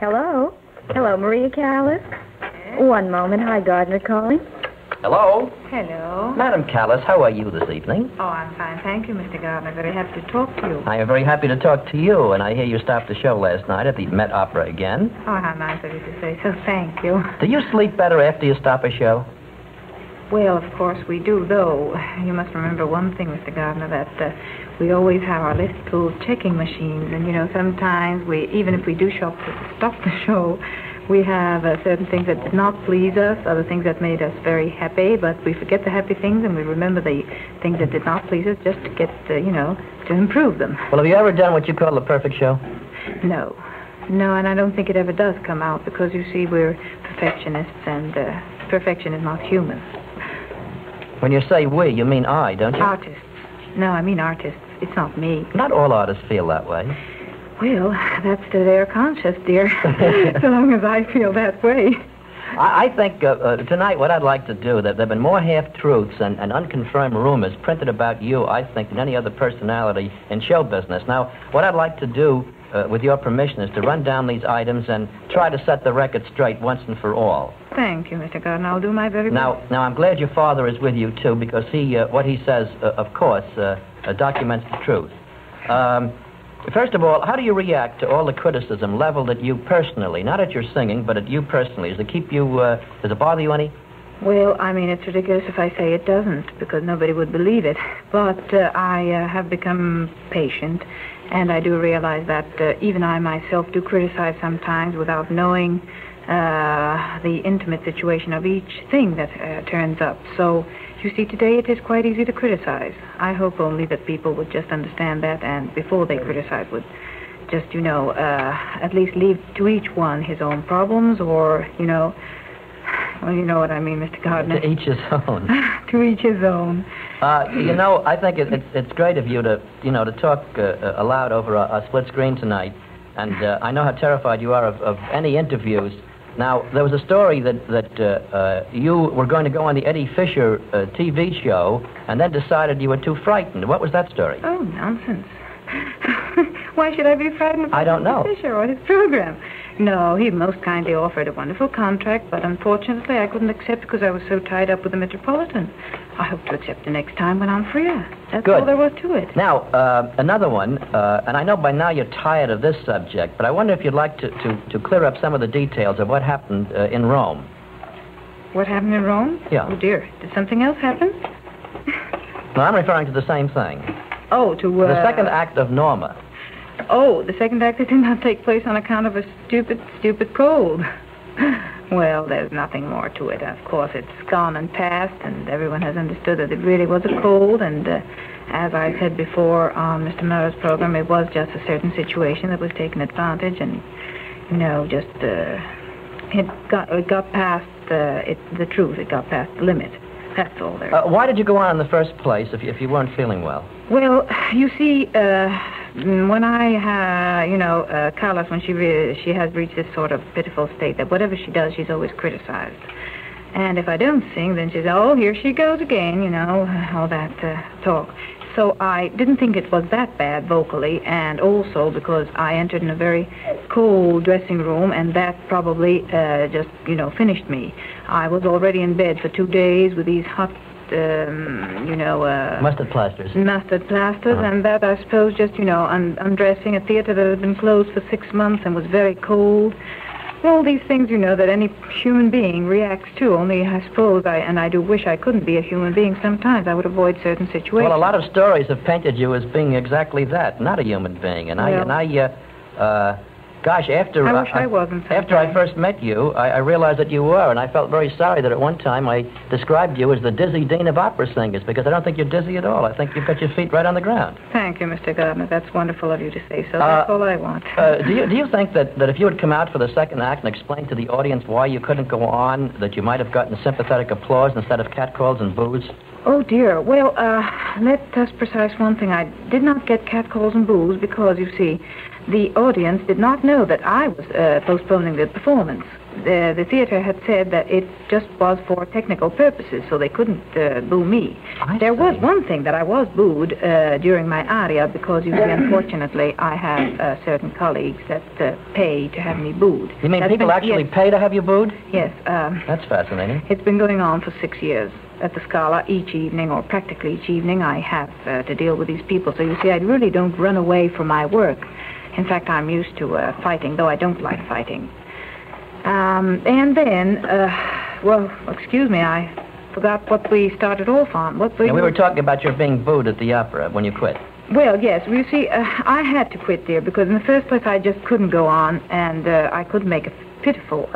Hello? Hello, Maria Callas? One moment, Hy Gardner calling. Hello? Hello. Madam Callas, how are you this evening? Oh, I'm fine. Thank you, Mr. Gardner. Very happy to talk to you. I am very happy to talk to you, and I hear you stopped the show last night at the Met Opera again. Oh, how nice of you to say so. Thank you. Do you sleep better after you stop a show? Well, of course we do, though. You must remember one thing, Mr. Gardner, that we always have our little checking machines. And, sometimes even if we do stop the show, we have certain things that did not please us, other things that made us very happy, but we forget the happy things and we remember the things that did not please us just to get, to improve them. Well, have you ever done what you call the perfect show? No, and I don't think it ever does come out because, you see, we're perfectionists and perfection is not human. When you say we, you mean I, don't you? Artists. No, I mean artists. It's not me. Not all artists feel that way. Well, that's to their conscience, dear, so long as I feel that way. I think tonight what I'd like to do, there have been more half-truths and unconfirmed rumors printed about you, I think, than any other personality in show business. Now, what I'd like to do, with your permission, is to run down these items and try to set the record straight once and for all. Thank you, Mr. Gardner. I'll do my very best. Now, I'm glad your father is with you, too, because what he says, of course, documents the truth. First of all, how do you react to all the criticism leveled at you personally? Not at your singing, but at you personally. Does it bother you any? Well, I mean, it's ridiculous if I say it doesn't, because nobody would believe it. But I have become patient, and I do realize that even I myself do criticize sometimes without knowing the intimate situation of each thing that turns up. So, you see, today it is quite easy to criticize. I hope only that people would just understand that, and before they criticize would just, at least leave to each one his own problems, or, well, you know what I mean, Mr. Gardner. To each his own. To each his own. I think it's great of you to talk aloud over a split screen tonight, and I know how terrified you are of any interviews. Now, there was a story that you were going to go on the Eddie Fisher TV show and then decided you were too frightened. What was that story? Oh, nonsense. Why should I be frightened of Eddie Fisher or his program? No, he most kindly offered a wonderful contract, but unfortunately I couldn't accept because I was so tied up with the Metropolitan. I hope to accept the next time when I'm freer. That's Good. All there was to it. Now, another one, and I know by now you're tired of this subject, but I wonder if you'd like to clear up some of the details of what happened in Rome. What happened in Rome? Yeah. Oh, dear. Did something else happen? No, I'm referring to the same thing. Oh, to... The second act of Norma. Oh, the second act did not take place on account of a stupid cold. Well, there's nothing more to it. Of course, it's gone and passed, and everyone has understood that it really was a cold, and as I said before on Mr. Miller's program, it was just a certain situation that was taken advantage, and, it got past the truth. It got past the limit. That's all there is. Why did you go on in the first place if you weren't feeling well? Well, you see, when I, Callas, when she has reached this sort of pitiful state that whatever she does, she's always criticized. And if I don't sing, then she's, oh, here she goes again, all that talk. So I didn't think it was that bad vocally, and also because I entered in a very cold dressing room, and that probably just, finished me. I was already in bed for 2 days with these hot, mustard plasters. Mustard plasters, and that, I suppose, just, undressing a theater that had been closed for 6 months and was very cold. All these things, that any human being reacts to, only I suppose, and I do wish I couldn't be a human being sometimes. I would avoid certain situations. Well, a lot of stories have painted you as being exactly that, not a human being. And gosh, after I wish I wasn't. After I first met you, I realized that you were, and I felt very sorry that at one time I described you as the dizzy dean of opera singers, because I don't think you're dizzy at all. I think you've got your feet right on the ground. Thank you, Mr. Gardner. That's wonderful of you to say so. That's all I want. Do you think that if you had come out for the second act and explained to the audience why you couldn't go on, that you might have gotten sympathetic applause instead of catcalls and boos? Oh, dear. Well, let us precise one thing. I did not get catcalls and boos because, you see, the audience did not know that I was postponing the performance. the theater had said that it just was for technical purposes, so they couldn't boo me. There was one thing that I was booed during my aria, because, you see, unfortunately, I have certain colleagues that pay to have me booed. You mean people actually pay to have you booed? Yes. That's fascinating. It's been going on for 6 years. At the Scala, each evening, or practically each evening, I have to deal with these people. So, you see, I really don't run away from my work. In fact, I'm used to fighting, though I don't like fighting. And then, well, excuse me, I forgot what we started off on. We were talking about your being booed at the opera when you quit. Well, yes. Well, you see, I had to quit there because in the first place I just couldn't go on, and I couldn't make a pitiful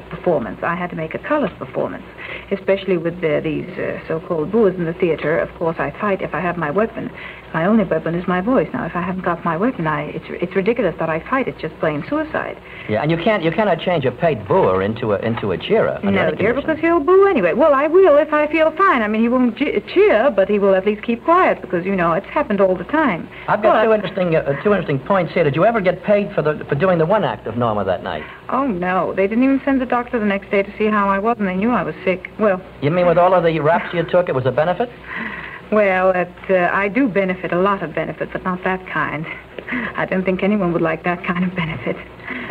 performance. I had to make a Callas performance, especially with these so-called boors in the theater. Of course, I fight if I have my weapon. My only weapon is my voice. Now, if I haven't got my weapon, it's ridiculous that I fight. It's just plain suicide. Yeah, and you cannot change a paid boor into a cheerer. No, dear, because he'll boo anyway. Well, I will if I feel fine. I mean, he won't cheer, but he will at least keep quiet because, you know, it's happened all the time. I've got two interesting points here. Did you ever get paid for doing the one act of Norma that night? Oh, no. They didn't even send the doctor the next day to see how I was, and they knew I was sick. Well... You mean with all of the raps you took, it was a benefit? Well, I do benefit, a lot of benefit, but not that kind. I don't think anyone would like that kind of benefit.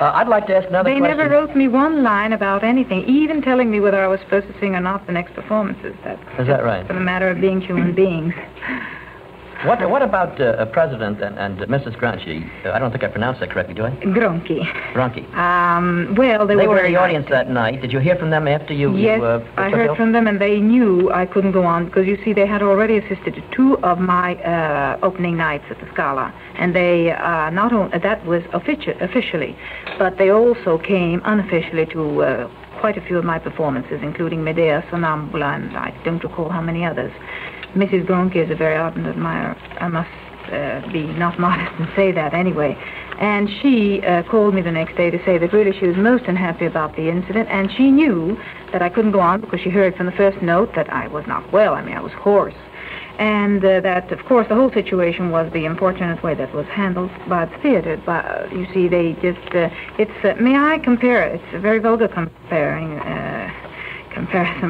I'd like to ask another question. They never wrote me one line about anything, even telling me whether I was supposed to sing or not the next performances. Is that right? For the matter of being human beings. What about President and Mrs. Gronchi? I don't think I pronounced that correctly, do I? Gronchi. Well, they were in the audience that night. Did you hear from them after you... Yes, I heard from them, and they knew I couldn't go on, because, you see, they had already assisted 2 of my opening nights at the Scala, and they not only... That was officially, but they also came unofficially to quite a few of my performances, including Medea, Sonambula, and I don't recall how many others. Mrs. Gronchi is a very ardent admirer. I must be not modest and say that anyway. And she called me the next day to say that really she was most unhappy about the incident, and she knew that I couldn't go on because she heard from the first note that I was not well. I mean, I was hoarse. And that, of course, the whole situation was the unfortunate way that was handled by the theater. But, you see, they just... may I compare? It's a very vulgar comparison.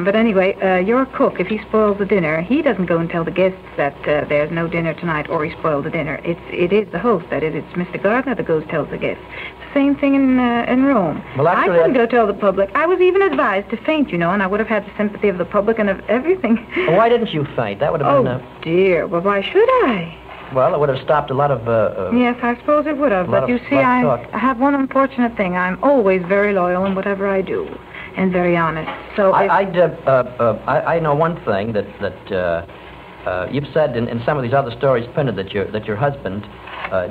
But anyway, your cook, if he spoils the dinner, he doesn't go and tell the guests that there's no dinner tonight or he spoiled the dinner. It is the host, that is, it's Mr. Gardner that goes tells the guests. The same thing in Rome. Well, actually, I couldn't go tell the public. I was even advised to faint, you know, and I would have had the sympathy of the public and of everything. Well, why didn't you faint? That would have been... Oh, dear. Well, why should I? Well, it would have stopped a lot of... yes, I suppose it would have. But you see, I have one unfortunate thing. I'm always very loyal in whatever I do. And very honest. So I know one thing that you've said in some of these other stories printed that your husband,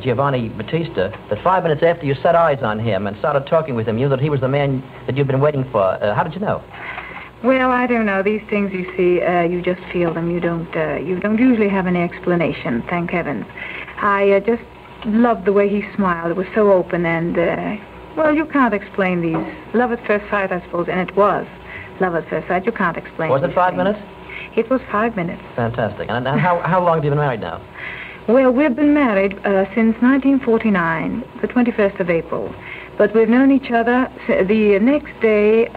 Giovanni Battista, that 5 minutes after you set eyes on him and started talking with him, you knew that he was the man that you've been waiting for. How did you know? Well, I don't know. These things, you see, you just feel them. You don't usually have any explanation. Thank heavens. I just loved the way he smiled. It was so open and. Well, you can't explain these. Love at first sight, I suppose, and it was. Love at first sight, you can't explain. Was it 5 minutes? It was 5 minutes. Fantastic. And how long have you been married now? Well, we've been married since 1949, the 21st of April. But we've known each other the next day,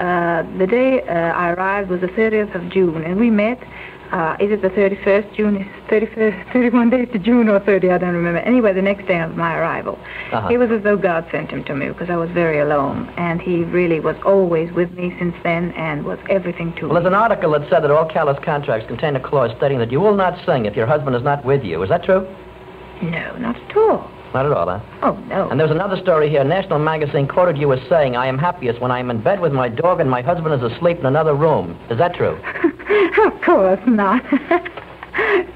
the day I arrived was the 30th of June, and we met. Is it the 31st June? Is 31 days to June or 30? I don't remember. Anyway, the next day of my arrival. It was as though God sent him to me because I was very alone. And he really was always with me since then and was everything to me. Well, there's an article that said that all Callas contracts contain a clause stating that you will not sing if your husband is not with you. Is that true? No, not at all. Not at all, huh? Oh, no. And there was another story here. National Magazine quoted you as saying, I am happiest when I am in bed with my dog and my husband is asleep in another room. Is that true? Of course not.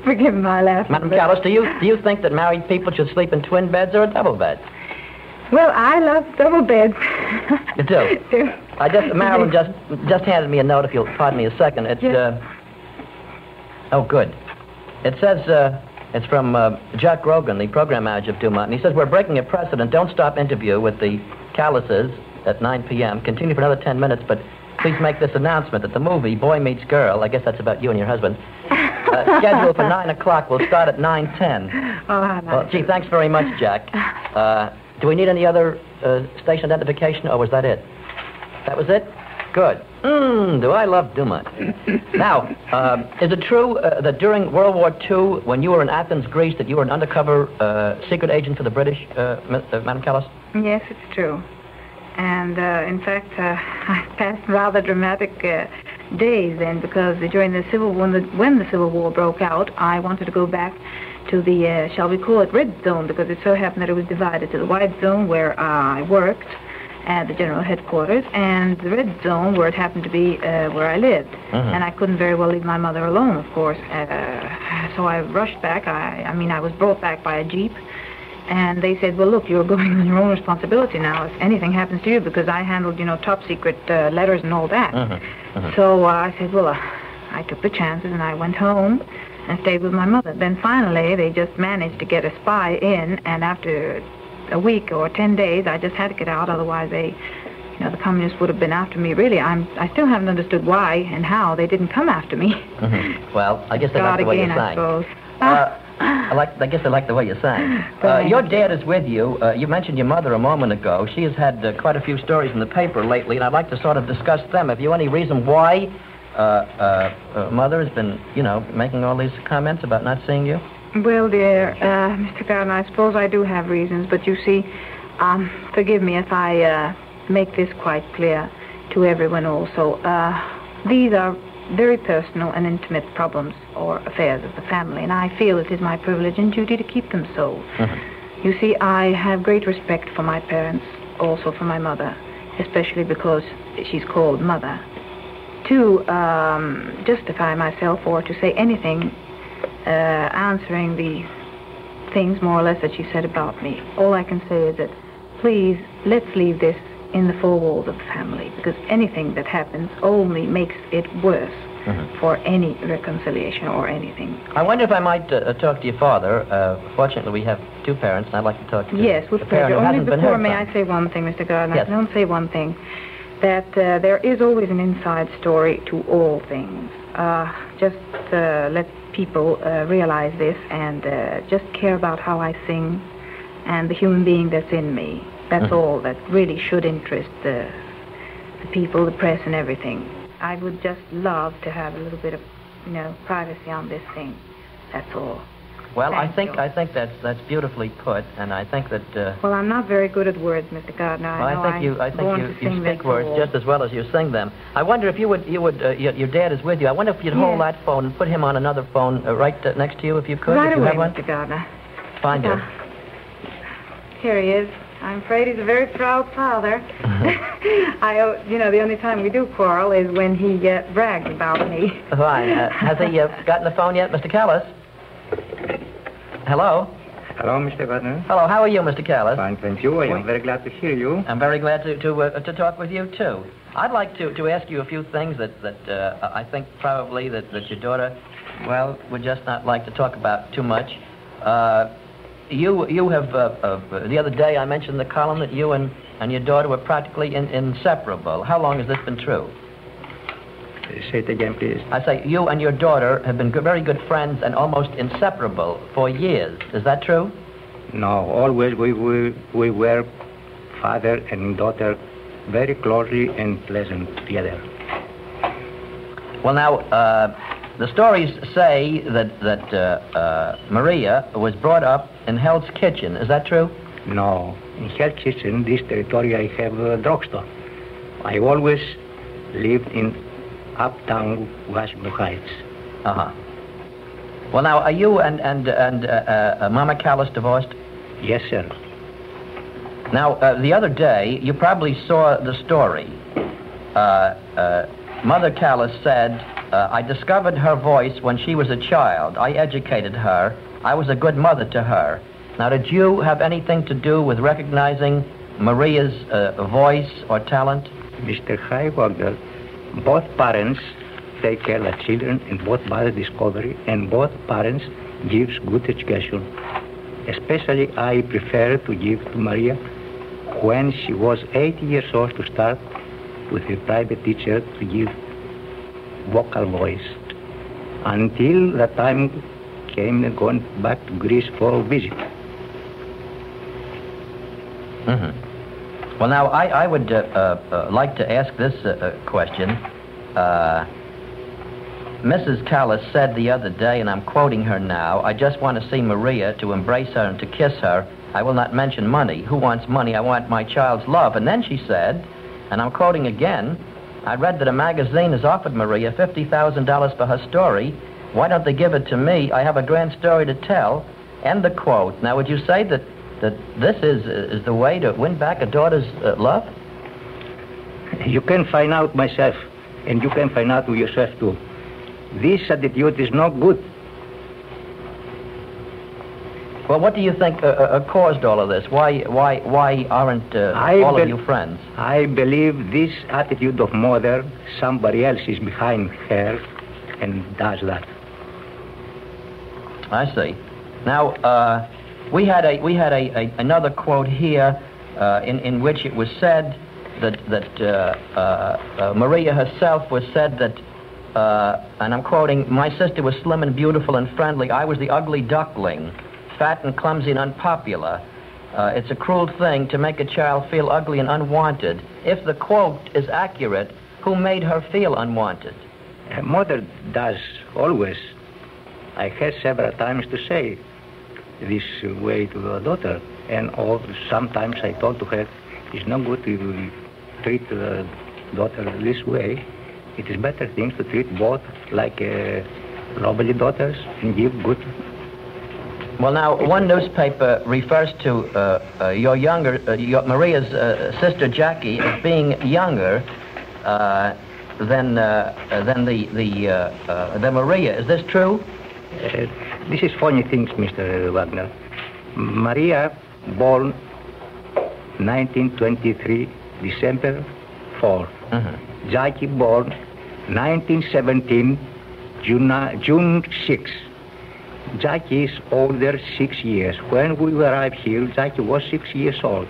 Forgive my laughing. Madam Callas, do you think that married people should sleep in twin beds or a double bed? Well, I love double beds. You do? Marilyn just handed me a note, if you'll pardon me a second. It's, oh, good. It says, it's from Jack Grogan, the program manager of Dumont, and he says, we're breaking a precedent. Don't stop interview with the Callases at 9 p.m. Continue for another 10 minutes, but please make this announcement that the movie Boy Meets Girl, I guess that's about you and your husband, scheduled for 9 o'clock will start at 9:10. Oh, how nice. Well, gee, thanks very much, Jack. Do we need any other station identification, or was that it? That was it? good. Do I love Duma. Now, is it true that during World War II, when you were in Athens, Greece, that you were an undercover secret agent for the British, Madam Callas? Yes, it's true. And, in fact, I passed rather dramatic days then, because during the Civil War, when the Civil War broke out, I wanted to go back to the, shall we call it, red zone, because it so happened that it was divided to the white zone, where I worked at the general headquarters, and the red zone, where it happened to be where I lived. And I couldn't very well leave my mother alone, of course. So I rushed back. I mean, I was brought back by a jeep. And they said, well, look, you're going on your own responsibility now if anything happens to you, because I handled, top secret letters and all that. So I said, well, I took the chances, and I went home and stayed with my mother. Then finally, they just managed to get a spy in, and after a week or 10 days, I just had to get out, otherwise they, the communists would have been after me. Really, I still haven't understood why and how they didn't come after me. Well, I guess they like the way you sang. I suppose. I guess they like the way you sang. Your dad is with you. You mentioned your mother a moment ago. She has had quite a few stories in the paper lately, and I'd like to sort of discuss them. Have you any reason why Mother has been, making all these comments about not seeing you? Well, dear, Mr. Gardner, I suppose I do have reasons, but you see, forgive me if I make this quite clear to everyone also. These are very personal and intimate problems or affairs of the family, and I feel it is my privilege and duty to keep them so. You see, I have great respect for my parents, also for my mother, especially because she's called Mother. To justify myself or to say anything answering the things more or less that she said about me, all I can say is that please, let's leave this in the four walls of the family, because anything that happens only makes it worse for any reconciliation or anything. I wonder if I might talk to your father. Fortunately, we have two parents, and I'd like to talk to yes, with the parent pleasure. who Only hasn't been before heard may from. I say one thing, Mr. Gardner? Yes. Don't say one thing. That there is always an inside story to all things. Just let people realize this and just care about how I sing and the human being that's in me. That's all that really should interest the people, the press, and everything. I would just love to have a little bit of, privacy on this thing. That's all. Well, Thank you. I think that's beautifully put, and I think that. Well, I'm not very good at words, Mr. Gardner. I think you speak words just as well as you sing them. I wonder if you would your dad is with you. I wonder if you'd hold that phone and put him on another phone right next to you, if you could. Right if you away, have one. Mr. Gardner. Fine, dear. Here he is. I'm afraid he's a very proud father. The only time we do quarrel is when he brags about me. Fine. Has he gotten the phone yet, Mr. Callas? Hello? Hello, Mr. Gardner. Hello, how are you, Mr. Callas? Fine, thank you. I am very glad to hear you. I'm very glad to talk with you, too. I'd like to ask you a few things that I think probably that your daughter, would just not like to talk about too much. You have, the other day I mentioned in the column that you and your daughter were practically inseparable. How long has this been true? Say it again, please. I say you and your daughter have been very good friends and almost inseparable for years. Is that true? No, always we were father and daughter very closely and pleasant together. Well, now, the stories say that Maria was brought up in Hell's Kitchen. Is that true? No, in Hell's Kitchen, this territory, I have a drugstore. I always lived in uptown Washington Heights. Well, now, are you and Mama Callas divorced? Yes, sir. Now, the other day, you probably saw the story. Mother Callas said, I discovered her voice when she was a child. I educated her. I was a good mother to her. Now, did you have anything to do with recognizing Maria's voice or talent? Mr. Hy Gardner, both parents take care of children and both mother discovery and both parents gives good education. Especially I prefer to give to Maria when she was 8 years old to start with a private teacher to give vocal voice. Until that time came and gone back to Greece for a visit. Well, now, I would like to ask this question. Mrs. Callas said the other day, and I'm quoting her now, "I just want to see Maria, to embrace her and to kiss her. I will not mention money. Who wants money? I want my child's love." And then she said, and I'm quoting again, "I read that a magazine has offered Maria $50,000 for her story. Why don't they give it to me? I have a grand story to tell." End the quote. Now, would you say that this is the way to win back a daughter's love? You can find out myself, and you can find out yourself too. This attitude is not good. Well, what do you think caused all of this? Why aren't all of you friends? I believe this attitude of mother, somebody else is behind her and does that. I see. Now, we had another quote here in which it was said that Maria herself was said that, and I'm quoting, "My sister was slim and beautiful and friendly. I was the ugly duckling, fat and clumsy and unpopular. It's a cruel thing to make a child feel ugly and unwanted. If the quote is accurate, who made her feel unwanted?" Her mother does always. I had several times to say this way to the daughter, and sometimes I told to her, it's not good to treat the daughter this way. It is better things to treat both like lovely daughters and give good. Well, now, one newspaper refers to Maria's sister Jackie as being younger than Maria. Is this true? This is funny things, Mr. Wagner. Maria, born 1923, December 4. Jackie, born 1917, June 6. Jackie is older 6 years. When we arrived here, Jackie was 6 years old.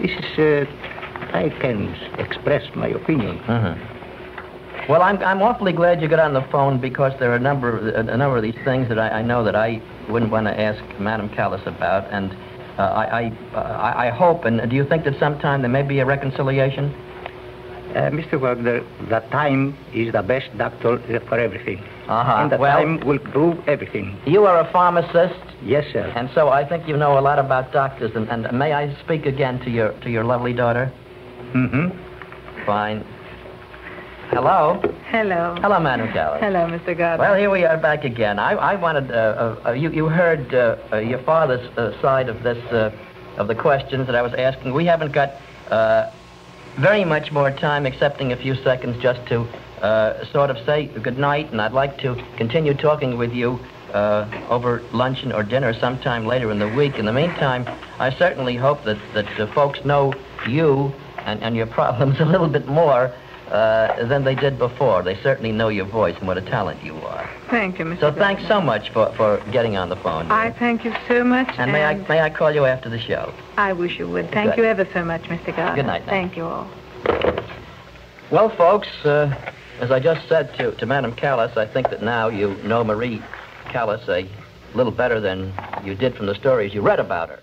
This is, I can express my opinion. Well, I'm awfully glad you got on the phone, because there are a number of these things that I know that I wouldn't want to ask Madam Callas about, and I hope, and do you think that sometime there may be a reconciliation? Mr. Wagner, the time is the best doctor for everything. And the Well, time will prove everything. You are a pharmacist. Yes, sir. And so I think you know a lot about doctors, and may I speak again to your lovely daughter? Fine. Hello. Hello. Hello, Madam Callas. Hello, Mr. Gardner. Well, here we are back again. I wanted, you heard your father's side of this, of the questions that I was asking. We haven't got very much more time, excepting a few seconds, just to sort of say good night, and I'd like to continue talking with you over luncheon or dinner sometime later in the week. In the meantime, I certainly hope that folks know you and your problems a little bit more than they did before. They certainly know your voice and what a talent you are. Thank you, Mr. So Gardner. thanks so much for getting on the phone. I thank you so much. And may I call you after the show? I wish you would. Thank you ever so much, Mr. Gardner. Good night now. Thank you all. Well, folks, as I just said to Madam Callas, I think that now you know Marie Callas a little better than you did from the stories you read about her.